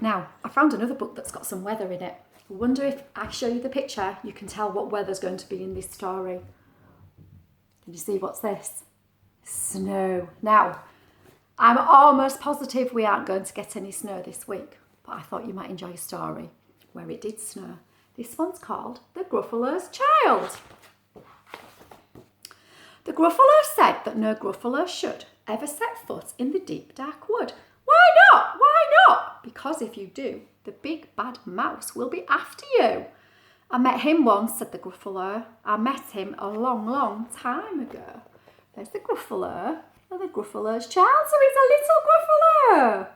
Now, I found another book that's got some weather in it. I wonder if I show you the picture, you can tell what weather's going to be in this story. Can you see what's this? Snow. Now, I'm almost positive we aren't going to get any snow this week, but I thought you might enjoy a story where it did snow. This one's called The Gruffalo's Child. The Gruffalo said that no Gruffalo should ever set foot in the deep dark wood. Why not? Why not? Because if you do, the big bad mouse will be after you. I met him once, said the Gruffalo. I met him a long, long time ago. There's the Gruffalo and the Gruffalo's child, so he's a little Gruffalo.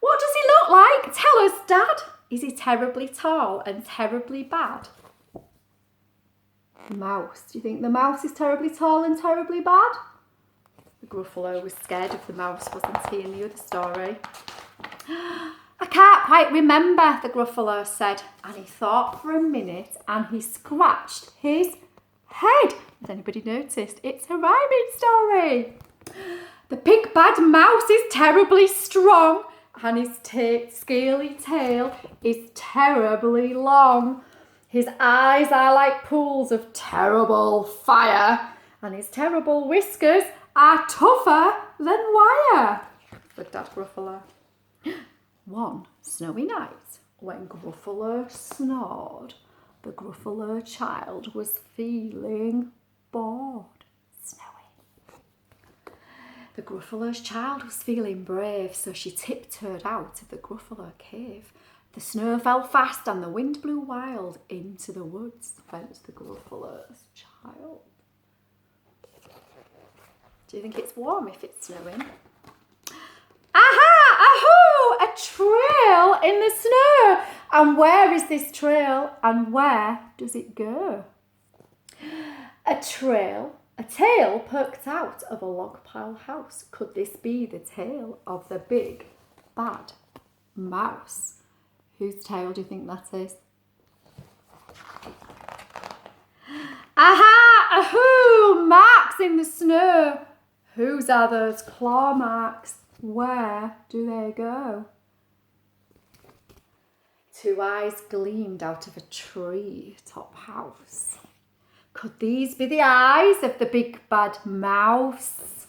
What does he look like? Tell us, Dad. Is he terribly tall and terribly bad? Mouse. Do you think the mouse is terribly tall and terribly bad? The Gruffalo was scared of the mouse, wasn't he, in the other story? I can't quite remember, the Gruffalo said, and he thought for a minute and he scratched his head. Has anybody noticed? It's a rhyming story. The big bad mouse is terribly strong and his scaly tail is terribly long. His eyes are like pools of terrible fire and his terrible whiskers are tougher than wire, said Dad Gruffalo. One snowy night, when Gruffalo snored, the Gruffalo child was feeling bored. Snowy. The Gruffalo's child was feeling brave, so she tiptoed out of the Gruffalo cave. The snow fell fast and the wind blew wild into the woods, went the Gruffalo's child. Do you think it's warm if it's snowing? Aha! Ahoo! A trail in the snow. And where is this trail and where does it go? A tail poked out of a log pile house. Could this be the tail of the big bad mouse? Whose tail do you think that is? Aha! Ahoo! Marks in the snow. Whose are those claw marks? Where do they go? Two eyes gleamed out of a tree-top house. Could these be the eyes of the big bad mouse?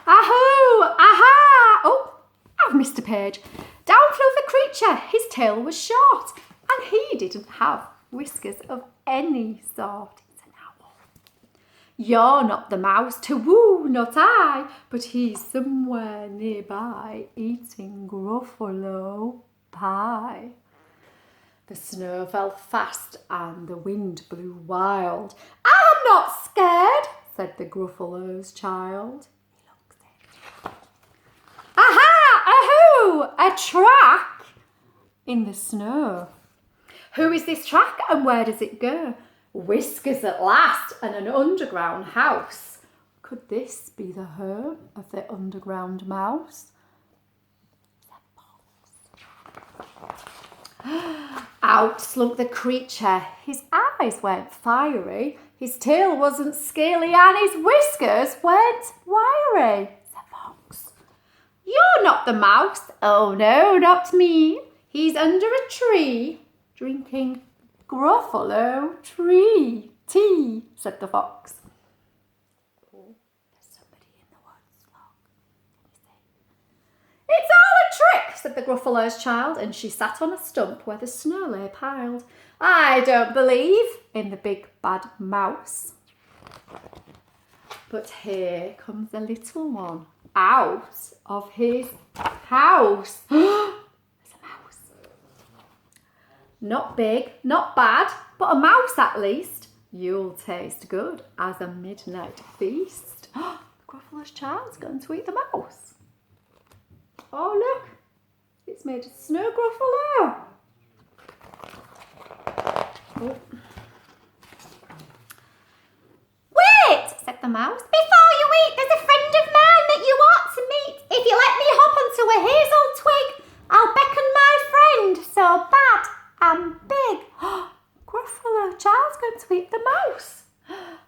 Ahoo! Aha! Oh, I've missed a page. Down flew the creature. His tail was short and he didn't have whiskers of any sort. You're not the mouse, to woo, not I, but he's somewhere nearby eating Gruffalo pie. The snow fell fast and the wind blew wild. I'm not scared, said the Gruffalo's child. He looks it. Aha! Ahoo! A track in the snow. Who is this track and where does it go? Whiskers at last and an underground house. Could this be the home of the underground mouse? Out slunk the creature. His eyes weren't fiery, his tail wasn't scaly and his whiskers weren't wiry. The fox. You're not the mouse. Oh no, not me. He's under a tree drinking Gruffalo tree tea, said the fox. Oh, there's somebody in the woods. Look, can you see? It's all a trick, said the Gruffalo's child, and she sat on a stump where the snow lay piled. I don't believe in the big bad mouse. But here comes the little one out of his house. Not big, not bad, but a mouse at least. You'll taste good as a midnight feast. The Gruffalo's child's going to eat the mouse. Oh, look. It's made of snow Gruffalo. Oh. Wait, said the mouse. Before you eat, there's a friend of mine that you ought to meet. If you let me hop onto a hazel twig, I'll beckon my friend so bad and big. Gruffalo child's going to eat the mouse.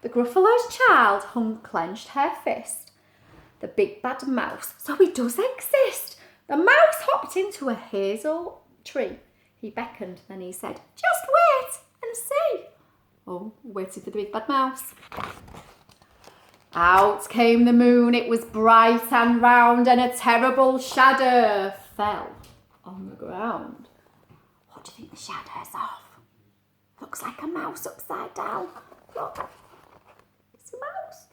The Gruffalo's child hung clenched her fist. the big bad mouse. So he does exist. The mouse hopped into a hazel tree. He beckoned, then he said, just wait and see. Oh, waited for the big bad mouse. Out came the moon. It was bright and round, and a terrible shadow fell on the ground. What do you think the shadow's of? Looks like a mouse upside down. Look, it's a mouse.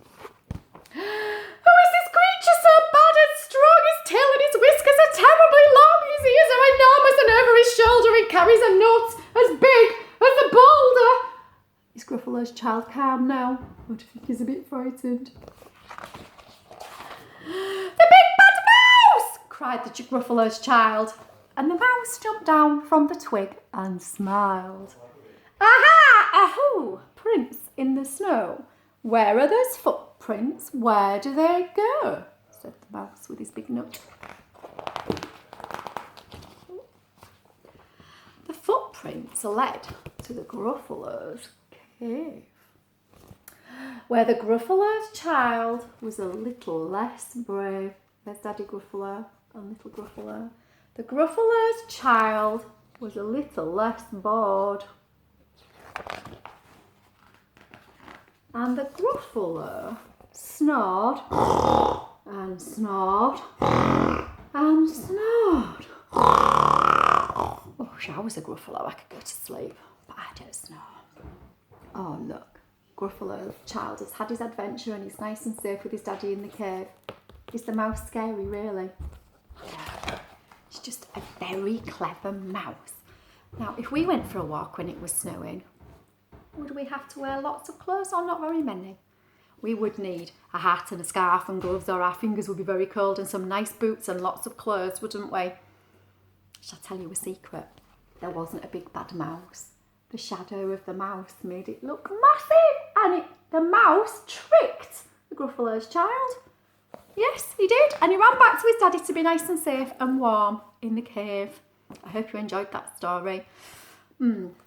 Who is this creature so bad and strong? His tail and his whiskers are terribly long. His ears are enormous, and over his shoulder he carries a nut as big as a boulder. Is Gruffalo's child calm now? Or do you think he's a bit frightened? The big bad mouse! Cried the Gruffalo's child. And the mouse jumped down from the twig and smiled. Aha! Ahoo! Prints in the snow. Where are those footprints? Where do they go? Said the mouse with his big nut. The footprints led to the Gruffalo's cave, where the Gruffalo's child was a little less brave. There's Daddy Gruffalo and little Gruffalo. The Gruffalo's child was a little less bored. And the Gruffalo snored and snored and snored. Oh, if I was a Gruffalo, I could go to sleep, but I don't snore. Oh, look, Gruffalo's child has had his adventure and he's nice and safe with his daddy in the cave. Is the mouse scary, really? Yeah. It's just a very clever mouse. Now, if we went for a walk when it was snowing, would we have to wear lots of clothes or not very many? We would need a hat and a scarf and gloves, or our fingers would be very cold, and some nice boots and lots of clothes, wouldn't we? Shall I tell you a secret? There wasn't a big bad mouse. The shadow of the mouse made it look massive, and the mouse tricked the Gruffalo's child. Yes, he did, and he ran back to his daddy to be nice and safe and warm in the cave. I hope you enjoyed that story.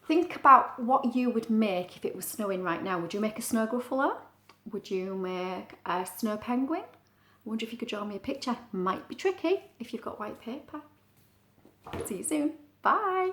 Think about what you would make if it was snowing right now. Would you make a snow Gruffalo? Would you make a snow penguin? I wonder if you could draw me a picture. Might be tricky if you've got white paper. See you soon. Bye.